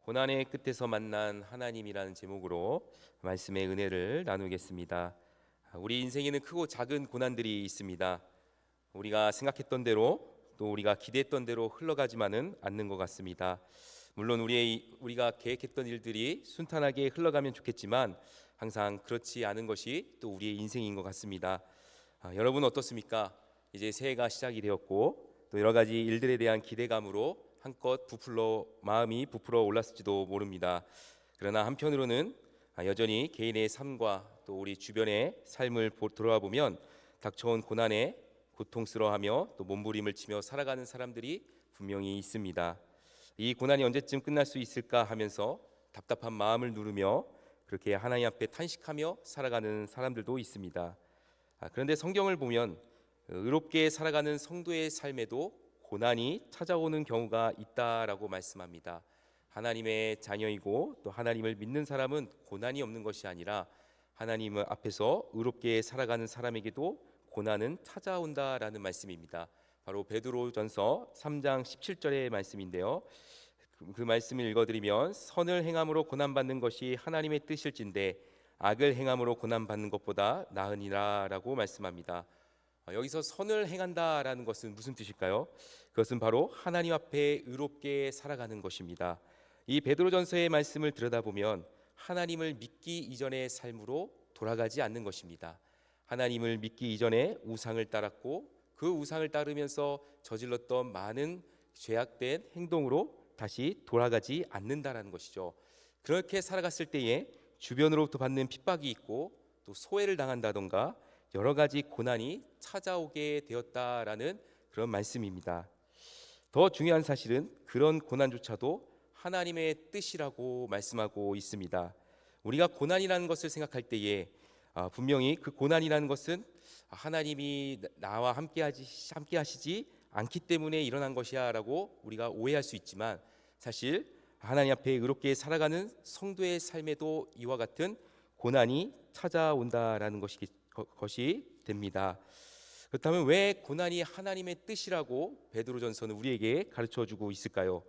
고난의 끝에서 만난 하나님이라는 제목으로 말씀의 은혜를 나누겠습니다. 우리 인생에는 크고 작은 고난들이 있습니다. 우리가 생각했던 대로 또 우리가 기대했던 대로 흘러가지만은 않는 것 같습니다. 물론 우리가 계획했던 일들이 순탄하게 흘러가면 좋겠지만 항상 그렇지 않은 것이 또 우리의 인생인 것 같습니다. 여러분 어떻습니까? 이제 새해가 시작이 되었고 또 여러 가지 일들에 대한 기대감으로 한껏 마음이 부풀어 올랐을지도 모릅니다. 그러나 한편으로는 여전히 개인의 삶과 또 우리 주변의 삶을 돌아와 보면 닥쳐온 고난에 고통스러워하며 또 몸부림을 치며 살아가는 사람들이 분명히 있습니다. 이 고난이 언제쯤 끝날 수 있을까 하면서 답답한 마음을 누르며 그렇게 하나님 앞에 탄식하며 살아가는 사람들도 있습니다. 그런데 성경을 보면 의롭게 살아가는 성도의 삶에도 고난이 찾아오는 경우가 있다라고 말씀합니다. 하나님의 자녀이고 또 하나님을 믿는 사람은 고난이 없는 것이 아니라 하나님 앞에서 의롭게 살아가는 사람에게도 고난은 찾아온다라는 말씀입니다. 바로 베드로전서 3장 17절의 말씀인데요. 그 말씀을 읽어드리면 선을 행함으로 고난받는 것이 하나님의 뜻일진데 악을 행함으로 고난받는 것보다 나으니라 라고 말씀합니다. 여기서 선을 행한다라는 것은 무슨 뜻일까요? 그것은 바로 하나님 앞에 의롭게 살아가는 것입니다. 이 베드로전서의 말씀을 들여다보면 하나님을 믿기 이전의 삶으로 돌아가지 않는 것입니다. 하나님을 믿기 이전에 우상을 따랐고 그 우상을 따르면서 저질렀던 많은 죄악된 행동으로 다시 돌아가지 않는다라는 것이죠. 그렇게 살아갔을 때에 주변으로부터 받는 핍박이 있고 또 소외를 당한다던가 여러 가지 고난이 찾아오게 되었다라는 그런 말씀입니다. 더 중요한 사실은 그런 고난조차도 하나님의 뜻이라고 말씀하고 있습니다. 우리가 고난이라는 것을 생각할 때에 분명히 그 고난이라는 것은 하나님이 나와 함께 하시지 않기 때문에 일어난 것이야 라고 우리가 오해할 수 있지만 사실 하나님 앞에 의롭게 살아가는 성도의 삶에도 이와 같은 고난이 찾아온다라는 것이 됩니다. 그렇다면 왜 고난이 하나님의 뜻이라고 베드로전서는 우리에게 가르쳐주고 있을까요?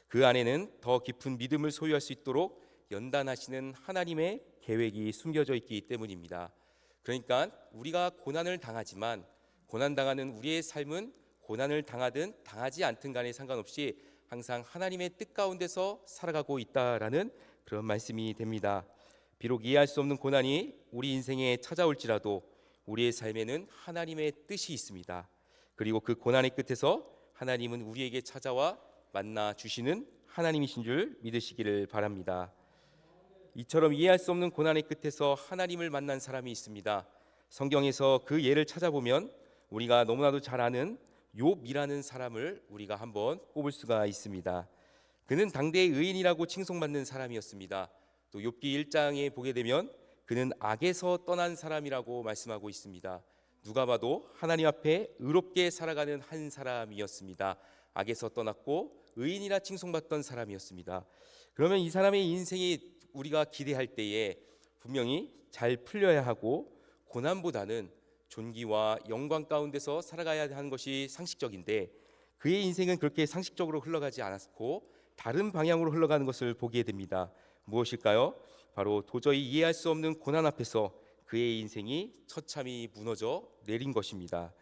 그 안에는 더 깊은 믿음을 소유할 수 있도록 연단하시는 하나님의 계획이 숨겨져 있기 때문입니다. 그러니까 우리가 고난을 당하지만 고난당하는 우리의 삶은 고난을 당하든 당하지 않든 간에 상관없이 항상 하나님의 뜻 가운데서 살아가고 있다라는 그런 말씀이 됩니다. 비록 이해할 수 없는 고난이 우리 인생에 찾아올지라도 우리의 삶에는 하나님의 뜻이 있습니다. 그리고 그 고난의 끝에서 하나님은 우리에게 찾아와 만나 주시는 하나님이신 줄 믿으시기를 바랍니다. 이처럼 이해할 수 없는 고난의 끝에서 하나님을 만난 사람이 있습니다. 성경에서 그 예를 찾아보면 우리가 너무나도 잘 아는 욥이라는 사람을 우리가 한번 꼽을 수가 있습니다. 그는 당대의 의인이라고 칭송받는 사람이었습니다. 또 욥기 1장에 보게 되면 그는 악에서 떠난 사람이라고 말씀하고 있습니다. 누가 봐도 하나님 앞에 의롭게 살아가는 한 사람이었습니다. 악에서 떠났고 의인이라 칭송받던 사람이었습니다. 그러면 이 사람의 인생이 우리가 기대할 때에 분명히 잘 풀려야 하고 고난보다는 존귀와 영광 가운데서 살아가야 하는 것이 상식적인데 그의 인생은 그렇게 상식적으로 흘러가지 않았고 다른 방향으로 흘러가는 것을 보게 됩니다. 무엇일까요? 바로 도저히 이해할 수 없는 고난 앞에서 그의 인생이 처참히 무너져 내린 것입니다.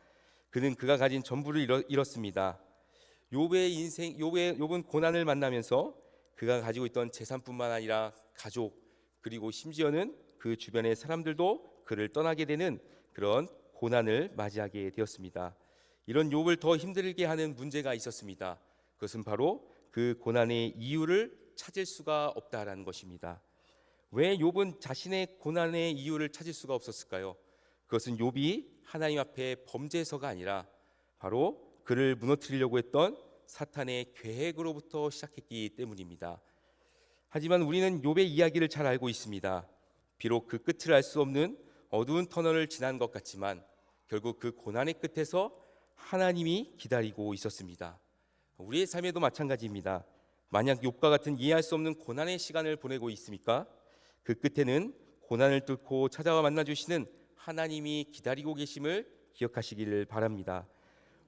그가 가진 전부를 잃었습니다. 욥은 고난을 만나면서 그가 가지고 있던 재산뿐만 아니라 가족 그리고 심지어는 그 주변의 사람들도 그를 떠나게 되는 그런 고난을 맞이하게 되었습니다. 이런 욥을 더 힘들게 하는 문제가 있었습니다. 그것은 바로 그 고난의 이유를 찾을 수가 없다라는 것입니다. 왜 욥은 자신의 고난의 이유를 찾을 수가 없었을까요? 그것은 욥이 하나님 앞에 범죄해서가 아니라 바로 그를 무너뜨리려고 했던 사탄의 계획으로부터 시작했기 때문입니다. 하지만 우리는 욥의 이야기를 잘 알고 있습니다. 비록 그 끝을 알 수 없는 어두운 터널을 지난 것 같지만 결국 그 고난의 끝에서 하나님이 기다리고 있었습니다. 우리의 삶에도 마찬가지입니다. 만약 욥과 같은 이해할 수 없는 고난의 시간을 보내고 있습니까? 그 끝에는 고난을 뚫고 찾아와 만나주시는 하나님이 기다리고 계심을 기억하시기를 바랍니다.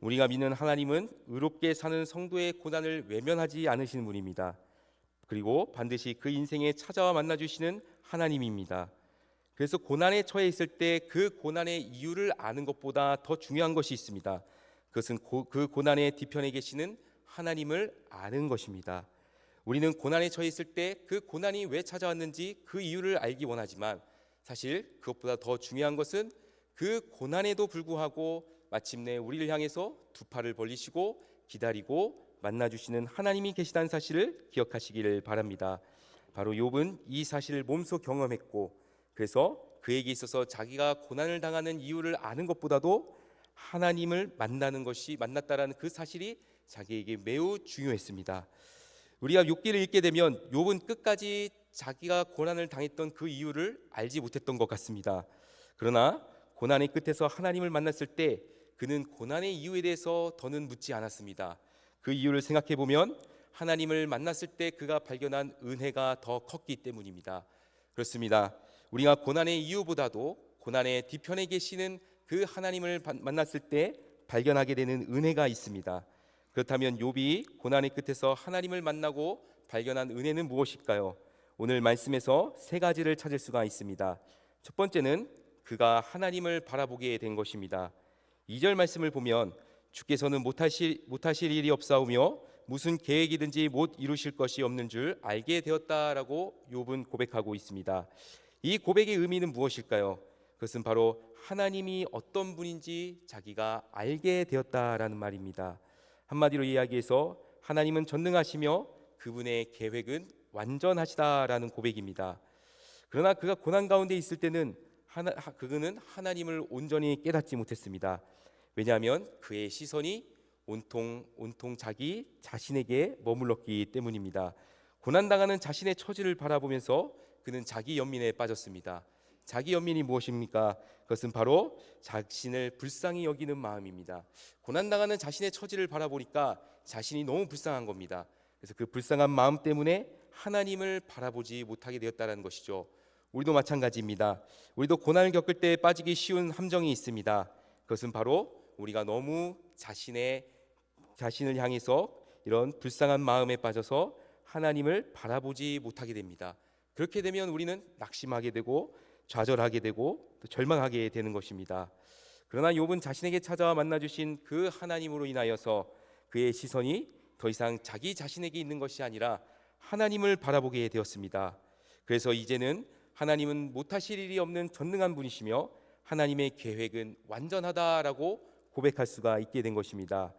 우리가 믿는 하나님은 의롭게 사는 성도의 고난을 외면하지 않으시는 분입니다. 그리고 반드시 그 인생에 찾아와 만나 주시는 하나님입니다. 그래서 고난에 처해 있을 때 그 고난의 이유를 아는 것보다 더 중요한 것이 있습니다. 그것은 그 고난의 뒤편에 계시는 하나님을 아는 것입니다. 우리는 고난에 처해 있을 때 그 고난이 왜 찾아왔는지 그 이유를 알기 원하지만 사실 그것보다 더 중요한 것은 그 고난에도 불구하고 마침내 우리를 향해서 두 팔을 벌리시고 기다리고 만나주시는 하나님이 계시다는 사실을 기억하시기를 바랍니다. 바로 욥은 이 사실을 몸소 경험했고 그래서 그에게 있어서 자기가 고난을 당하는 이유를 아는 것보다도 하나님을 만났다라는 그 사실이 자기에게 매우 중요했습니다. 우리가 욥기를 읽게 되면 욥은 끝까지 자기가 고난을 당했던 그 이유를 알지 못했던 것 같습니다. 그러나 고난의 끝에서 하나님을 만났을 때 그는 고난의 이유에 대해서 더는 묻지 않았습니다. 그 이유를 생각해 보면 하나님을 만났을 때 그가 발견한 은혜가 더 컸기 때문입니다. 그렇습니다. 우리가 고난의 이유보다도 고난의 뒤편에 계시는 그 하나님을 만났을 때 발견하게 되는 은혜가 있습니다. 그렇다면 욥이 고난의 끝에서 하나님을 만나고 발견한 은혜는 무엇일까요? 오늘 말씀에서 세 가지를 찾을 수가 있습니다. 첫 번째는 그가 하나님을 바라보게 된 것입니다. 2절 말씀을 보면 주께서는 못하실 일이 없사오며 무슨 계획이든지 못 이루실 것이 없는 줄 알게 되었다라고 욥은 고백하고 있습니다. 이 고백의 의미는 무엇일까요? 그것은 바로 하나님이 어떤 분인지 자기가 알게 되었다라는 말입니다. 한마디로 이야기해서 하나님은 전능하시며 그분의 계획은 완전하시다라는 고백입니다. 그러나 그가 고난 가운데 있을 때는 그는 하나님을 온전히 깨닫지 못했습니다. 왜냐하면 그의 시선이 온통 자기 자신에게 머물렀기 때문입니다. 고난당하는 자신의 처지를 바라보면서 그는 자기 연민에 빠졌습니다. 자기 연민이 무엇입니까? 그것은 바로 자신을 불쌍히 여기는 마음입니다. 고난당하는 자신의 처지를 바라보니까 자신이 너무 불쌍한 겁니다. 그래서 그 불쌍한 마음 때문에 하나님을 바라보지 못하게 되었다는 것이죠. 우리도 마찬가지입니다. 우리도 고난을 겪을 때 빠지기 쉬운 함정이 있습니다. 그것은 바로 우리가 너무 자신을 향해서 이런 불쌍한 마음에 빠져서 하나님을 바라보지 못하게 됩니다. 그렇게 되면 우리는 낙심하게 되고 좌절하게 되고 또 절망하게 되는 것입니다. 그러나 욥은 자신에게 찾아와 만나주신 그 하나님으로 인하여서 그의 시선이 더 이상 자기 자신에게 있는 것이 아니라 하나님을 바라보게 되었습니다. 그래서 이제는 하나님은 못하실 일이 없는 전능한 분이시며 하나님의 계획은 완전하다라고 고백할 수가 있게 된 것입니다.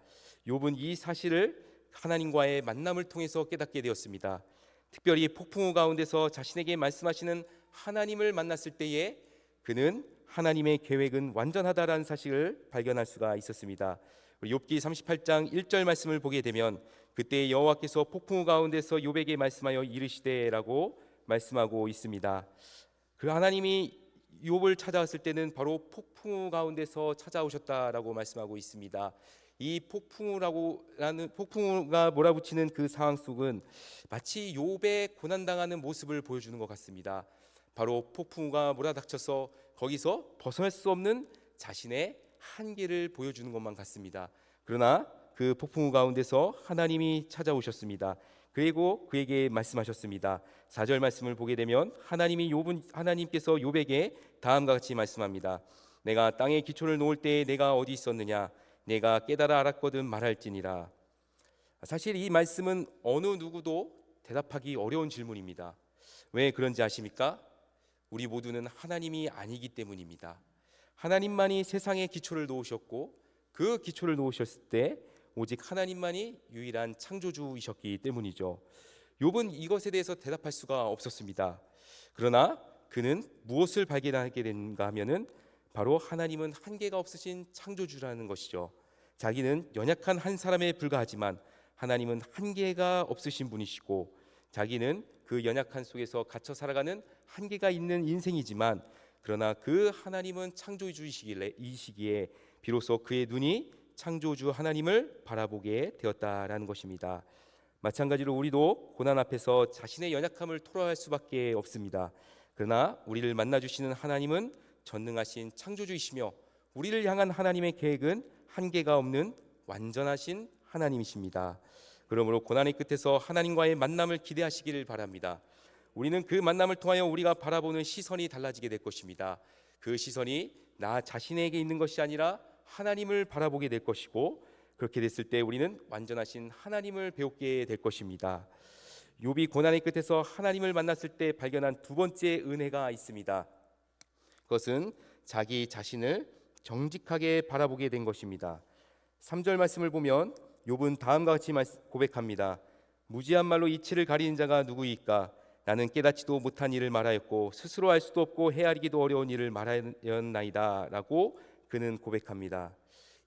욥은 이 사실을 하나님과의 만남을 통해서 깨닫게 되었습니다. 특별히 폭풍우 가운데서 자신에게 말씀하시는 하나님을 만났을 때에 그는 하나님의 계획은 완전하다라는 사실을 발견할 수가 있었습니다. 우리 욥기 38장 1절 말씀을 보게 되면 그때 여호와께서 폭풍우 가운데서 욥에게 말씀하여 이르시되라고 말씀하고 있습니다. 그 하나님이 욥을 찾아왔을 때는 바로 폭풍우 가운데서 찾아오셨다라고 말씀하고 있습니다. 이 폭풍우가 몰아붙이는 그 상황 속은 마치 욥의 고난당하는 모습을 보여주는 것 같습니다. 바로 폭풍우가 몰아닥쳐서 거기서 벗어날 수 없는 자신의 한계를 보여주는 것만 같습니다. 그러나 그 폭풍우 가운데서 하나님이 찾아오셨습니다. 그리고 그에게 말씀하셨습니다. 4절 말씀을 보게 되면 하나님께서 욥에게 다음과 같이 말씀합니다. 내가 땅에 기초를 놓을 때에 내가 어디 있었느냐? 내가 깨달아 알았거든 말할지니라. 사실 이 말씀은 어느 누구도 대답하기 어려운 질문입니다. 왜 그런지 아십니까? 우리 모두는 하나님이 아니기 때문입니다. 하나님만이 세상에 기초를 놓으셨고 그 기초를 놓으셨을 때 오직 하나님만이 유일한 창조주이셨기 때문이죠. 욥은 이것에 대해서 대답할 수가 없었습니다. 그러나 그는 무엇을 발견하게 된가 하면은 바로 하나님은 한계가 없으신 창조주라는 것이죠. 자기는 연약한 한 사람에 불과하지만 하나님은 한계가 없으신 분이시고 자기는 그 연약한 속에서 갇혀 살아가는 한계가 있는 인생이지만 그러나 그 하나님은 창조주이시기에 비로소 그의 눈이 창조주 하나님을 바라보게 되었다라는 것입니다. 마찬가지로 우리도 고난 앞에서 자신의 연약함을 토로할 수밖에 없습니다. 그러나 우리를 만나주시는 하나님은 전능하신 창조주이시며 우리를 향한 하나님의 계획은 한계가 없는 완전하신 하나님이십니다. 그러므로 고난의 끝에서 하나님과의 만남을 기대하시기를 바랍니다. 우리는 그 만남을 통하여 우리가 바라보는 시선이 달라지게 될 것입니다. 그 시선이 나 자신에게 있는 것이 아니라 하나님을 바라보게 될 것이고, 그렇게 됐을 때 우리는 완전하신 하나님을 배우게 될 것입니다. 욥이 고난의 끝에서 하나님을 만났을 때 발견한 두 번째 은혜가 있습니다. 그것은 자기 자신을 정직하게 바라보게 된 것입니다. 3절 말씀을 보면 욥은 다음과 같이 고백합니다. 무지한 말로 이치를 가리는 자가 누구이까? 나는 깨닫지도 못한 일을 말하였고 스스로 알 수도 없고 헤아리기도 어려운 일을 말하였나이다 라고 그는 고백합니다.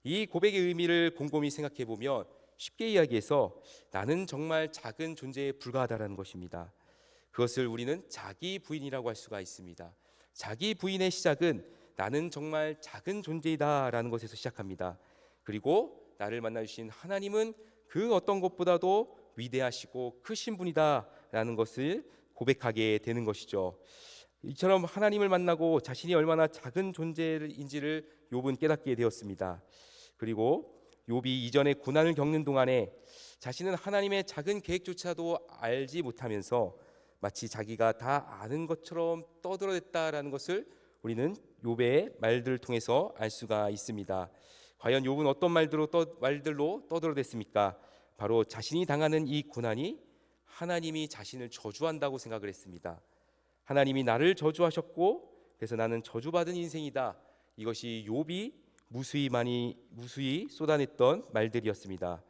이 고백의 의미를 곰곰이 생각해 보면 쉽게 이야기해서 나는 정말 작은 존재에 불과하다라는 것입니다. 그것을 우리는 자기 부인이라고 할 수가 있습니다. 자기 부인의 시작은 나는 정말 작은 존재이다라는 것에서 시작합니다. 그리고 나를 만나 주신 하나님은 그 어떤 것보다도 위대하시고 크신 분이다라는 것을 고백하게 되는 것이죠. 이처럼 하나님을 만나고 자신이 얼마나 작은 존재인지를 욥은 깨닫게 되었습니다. 그리고 욥이 이전에 고난을 겪는 동안에 자신은 하나님의 작은 계획조차도 알지 못하면서 마치 자기가 다 아는 것처럼 떠들어댔다라는 것을 우리는 욥의 말들을 통해서 알 수가 있습니다. 과연 욥은 어떤 말들로 떠들어댔습니까? 바로 자신이 당하는 이 고난이 하나님이 자신을 저주한다고 생각을 했습니다. 하나님이 나를 저주하셨고 그래서 나는 저주받은 인생이다. 이것이 욥이 무수히 쏟아냈던 말들이었습니다.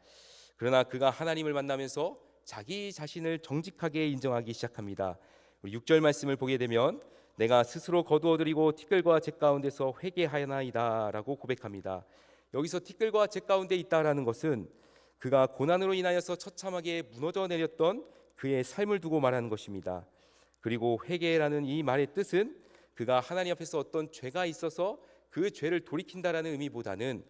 그러나 그가 하나님을 만나면서 자기 자신을 정직하게 인정하기 시작합니다. 우리 6절 말씀을 보게 되면 내가 스스로 거두어들이고 티끌과 재 가운데서 회개하나이다 라고 고백합니다. 여기서 티끌과 재 가운데 있다라는 것은 그가 고난으로 인하여서 처참하게 무너져 내렸던 그의 삶을 두고 말하는 것입니다. 그리고 회개라는 이 말의 뜻은 그가 하나님 앞에서 어떤 죄가 있어서 그 죄를 돌이킨다라는 의미보다는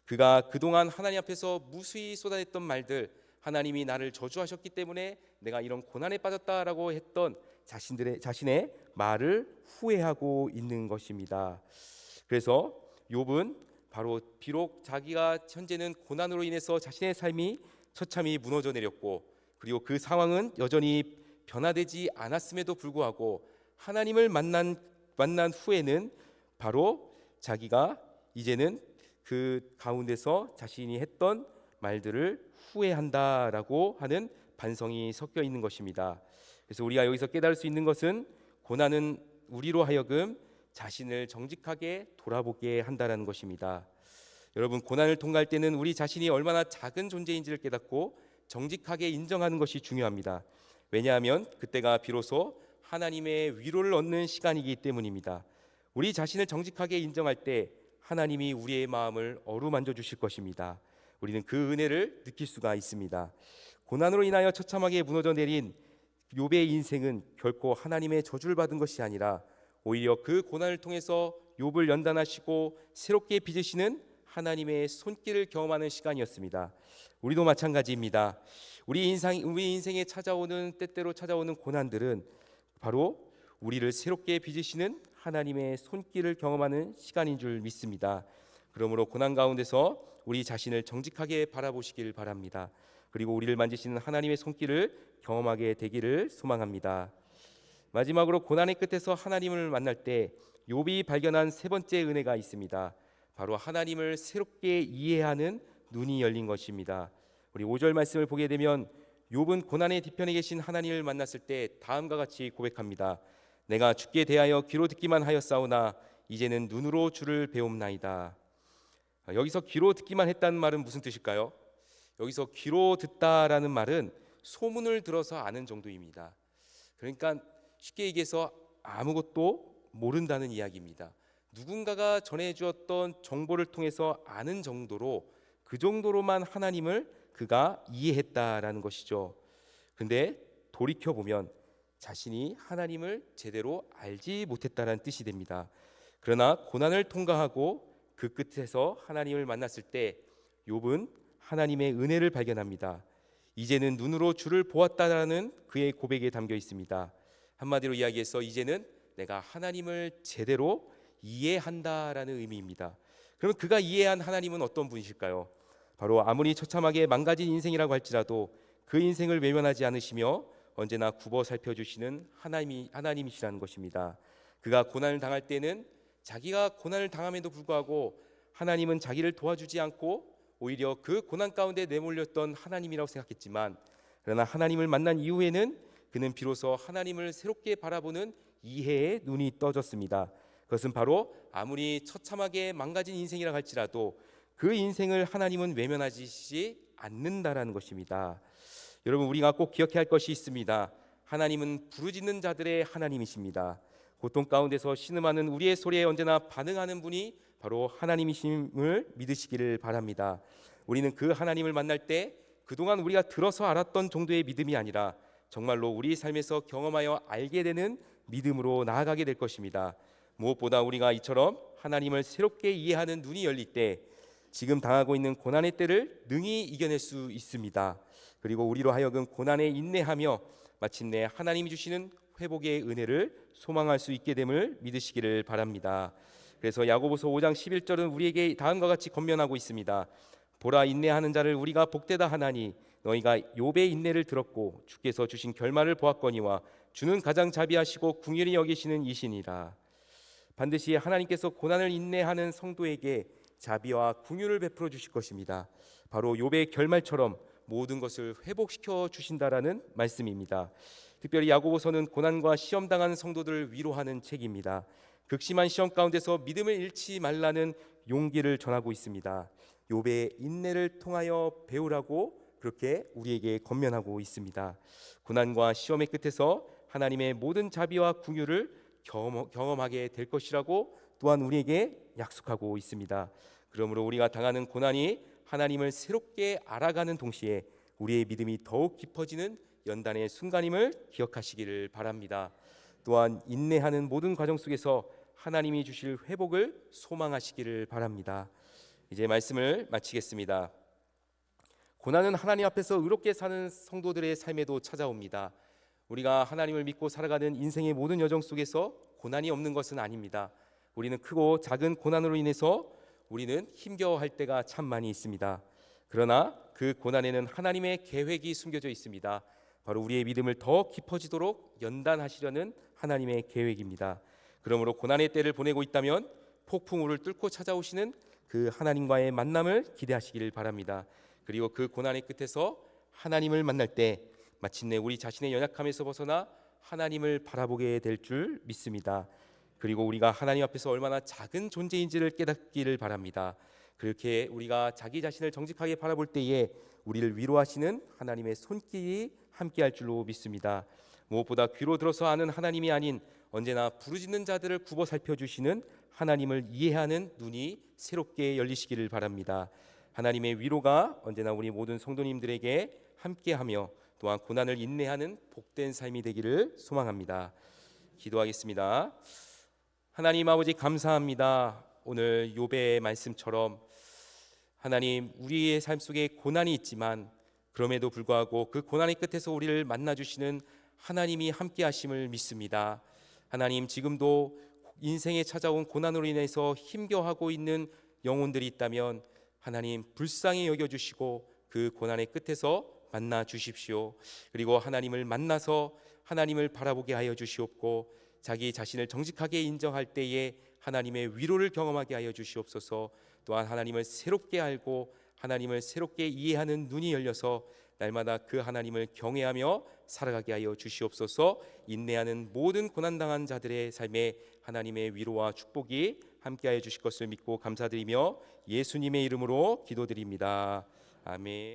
그가 그동안 하나님 앞에서 무수히 쏟아냈던 말들, 하나님이 나를 저주하셨기 때문에 내가 이런 고난에 빠졌다라고 했던 자신의 말을 후회하고 있는 것입니다. 그래서 욥은 바로 비록 자기가 현재는 고난으로 인해서 자신의 삶이 처참히 무너져 내렸고 그리고 그 상황은 여전히 변화되지 않았음에도 불구하고 하나님을 만난 후에는 바로 자기가 이제는 그 가운데서 자신이 했던 말들을 후회한다라고 하는 반성이 섞여 있는 것입니다. 그래서 우리가 여기서 깨달을 수 있는 것은 고난은 우리로 하여금 자신을 정직하게 돌아보게 한다라는 것입니다. 여러분, 고난을 통과할 때는 우리 자신이 얼마나 작은 존재인지를 깨닫고 정직하게 인정하는 것이 중요합니다. 왜냐하면 그때가 비로소 하나님의 위로를 얻는 시간이기 때문입니다. 우리 자신을 정직하게 인정할 때 하나님이 우리의 마음을 어루만져 주실 것입니다. 우리는 그 은혜를 느낄 수가 있습니다. 고난으로 인하여 처참하게 무너져 내린 욥의 인생은 결코 하나님의 저주를 받은 것이 아니라 오히려 그 고난을 통해서 욥을 연단하시고 새롭게 빚으시는 하나님의 손길을 경험하는 시간이었습니다. 우리도 마찬가지입니다. 우리 인생에 때때로 찾아오는 고난들은 바로 우리를 새롭게 빚으시는 하나님의 손길을 경험하는 시간인 줄 믿습니다. 그러므로 고난 가운데서 우리 자신을 정직하게 바라보시길 바랍니다. 그리고 우리를 만지시는 하나님의 손길을 경험하게 되기를 소망합니다. 마지막으로 고난의 끝에서 하나님을 만날 때 욥이 발견한 세 번째 은혜가 있습니다. 바로 하나님을 새롭게 이해하는 눈이 열린 것입니다. 우리 5절 말씀을 보게 되면 욥은 고난의 뒤편에 계신 하나님을 만났을 때 다음과 같이 고백합니다. 내가 주께 대하여 귀로 듣기만 하였사오나 이제는 눈으로 주를 배움나이다. 여기서 귀로 듣기만 했다는 말은 무슨 뜻일까요? 여기서 귀로 듣다라는 말은 소문을 들어서 아는 정도입니다. 그러니까 쉽게 얘기해서 아무것도 모른다는 이야기입니다. 누군가가 전해주었던 정보를 통해서 아는 정도로 그 정도로만 하나님을 그가 이해했다라는 것이죠. 근데 돌이켜보면 자신이 하나님을 제대로 알지 못했다라는 뜻이 됩니다. 그러나 고난을 통과하고 그 끝에서 하나님을 만났을 때 욥은 하나님의 은혜를 발견합니다. 이제는 눈으로 주를 보았다라는 그의 고백에 담겨 있습니다. 한마디로 이야기해서 이제는 내가 하나님을 제대로 이해한다라는 의미입니다. 그러면 그가 이해한 하나님은 어떤 분이실까요? 바로 아무리 처참하게 망가진 인생이라고 할지라도 그 인생을 외면하지 않으시며 언제나 굽어 살펴주시는 하나님이시라는 것입니다. 그가 고난을 당할 때는 자기가 고난을 당함에도 불구하고 하나님은 자기를 도와주지 않고 오히려 그 고난 가운데 내몰렸던 하나님이라고 생각했지만, 그러나 하나님을 만난 이후에는 그는 비로소 하나님을 새롭게 바라보는 이해의 눈이 떠졌습니다. 그것은 바로 아무리 처참하게 망가진 인생이라 할지라도 그 인생을 하나님은 외면하지 않는다라는 것입니다. 여러분, 우리가 꼭 기억해야 할 것이 있습니다. 하나님은 부르짖는 자들의 하나님이십니다. 고통 가운데서 신음하는 우리의 소리에 언제나 반응하는 분이 바로 하나님이심을 믿으시기를 바랍니다. 우리는 그 하나님을 만날 때 그동안 우리가 들어서 알았던 정도의 믿음이 아니라 정말로 우리 삶에서 경험하여 알게 되는 믿음으로 나아가게 될 것입니다. 무엇보다 우리가 이처럼 하나님을 새롭게 이해하는 눈이 열릴 때 지금 당하고 있는 고난의 때를 능히 이겨낼 수 있습니다. 그리고 우리로 하여금 고난에 인내하며 마침내 하나님이 주시는 회복의 은혜를 소망할 수 있게 됨을 믿으시기를 바랍니다. 그래서 야고보서 5장 11절은 우리에게 다음과 같이 권면하고 있습니다. 보라, 인내하는 자를 우리가 복되다 하나니 너희가 욥의 인내를 들었고 주께서 주신 결말을 보았거니와 주는 가장 자비하시고 긍휼히 여기시는 이시니라. 반드시 하나님께서 고난을 인내하는 성도에게 자비와 긍휼을 베풀어 주실 것입니다. 바로 욥의 결말처럼 모든 것을 회복시켜 주신다라는 말씀입니다. 특별히 야고보서는 고난과 시험 당한 성도들을 위로하는 책입니다. 극심한 시험 가운데서 믿음을 잃지 말라는 용기를 전하고 있습니다. 욥의 인내를 통하여 배우라고 그렇게 우리에게 권면하고 있습니다. 고난과 시험의 끝에서 하나님의 모든 자비와 긍휼을 경험하게 될 것이라고 또한 우리에게 약속하고 있습니다. 그러므로 우리가 당하는 고난이 하나님을 새롭게 알아가는 동시에 우리의 믿음이 더욱 깊어지는 연단의 순간임을 기억하시기를 바랍니다. 또한 인내하는 모든 과정 속에서 하나님이 주실 회복을 소망하시기를 바랍니다. 이제 말씀을 마치겠습니다. 고난은 하나님 앞에서 의롭게 사는 성도들의 삶에도 찾아옵니다. 우리가 하나님을 믿고 살아가는 인생의 모든 여정 속에서 고난이 없는 것은 아닙니다. 우리는 크고 작은 고난으로 인해서 우리는 힘겨워할 때가 참 많이 있습니다. 그러나 그 고난에는 하나님의 계획이 숨겨져 있습니다. 바로 우리의 믿음을 더 깊어지도록 연단하시려는 하나님의 계획입니다. 그러므로 고난의 때를 보내고 있다면 폭풍우를 뚫고 찾아오시는 그 하나님과의 만남을 기대하시기를 바랍니다. 그리고 그 고난의 끝에서 하나님을 만날 때 마침내 우리 자신의 연약함에서 벗어나 하나님을 바라보게 될 줄 믿습니다. 그리고 우리가 하나님 앞에서 얼마나 작은 존재인지를 깨닫기를 바랍니다. 그렇게 우리가 자기 자신을 정직하게 바라볼 때에 우리를 위로하시는 하나님의 손길이 함께할 줄로 믿습니다. 무엇보다 귀로 들어서 아는 하나님이 아닌 언제나 부르짖는 자들을 굽어 살펴주시는 하나님을 이해하는 눈이 새롭게 열리시기를 바랍니다. 하나님의 위로가 언제나 우리 모든 성도님들에게 함께하며 또한 고난을 인내하는 복된 삶이 되기를 소망합니다. 기도하겠습니다. 하나님 아버지, 감사합니다. 오늘 욥의 말씀처럼 하나님, 우리의 삶 속에 고난이 있지만 그럼에도 불구하고 그 고난의 끝에서 우리를 만나주시는 하나님이 함께 하심을 믿습니다. 하나님, 지금도 인생에 찾아온 고난으로 인해서 힘겨워하고 있는 영혼들이 있다면 하나님 불쌍히 여겨주시고 그 고난의 끝에서 만나 주십시오. 그리고 하나님을 만나서 하나님을 바라보게 하여 주시옵고 자기 자신을 정직하게 인정할 때에 하나님의 위로를 경험하게 하여 주시옵소서. 또한 하나님을 새롭게 알고 하나님을 새롭게 이해하는 눈이 열려서 날마다 그 하나님을 경외하며 살아가게 하여 주시옵소서. 인내하는 모든 고난당한 자들의 삶에 하나님의 위로와 축복이 함께하여 주실 것을 믿고 감사드리며 예수님의 이름으로 기도드립니다. 아멘.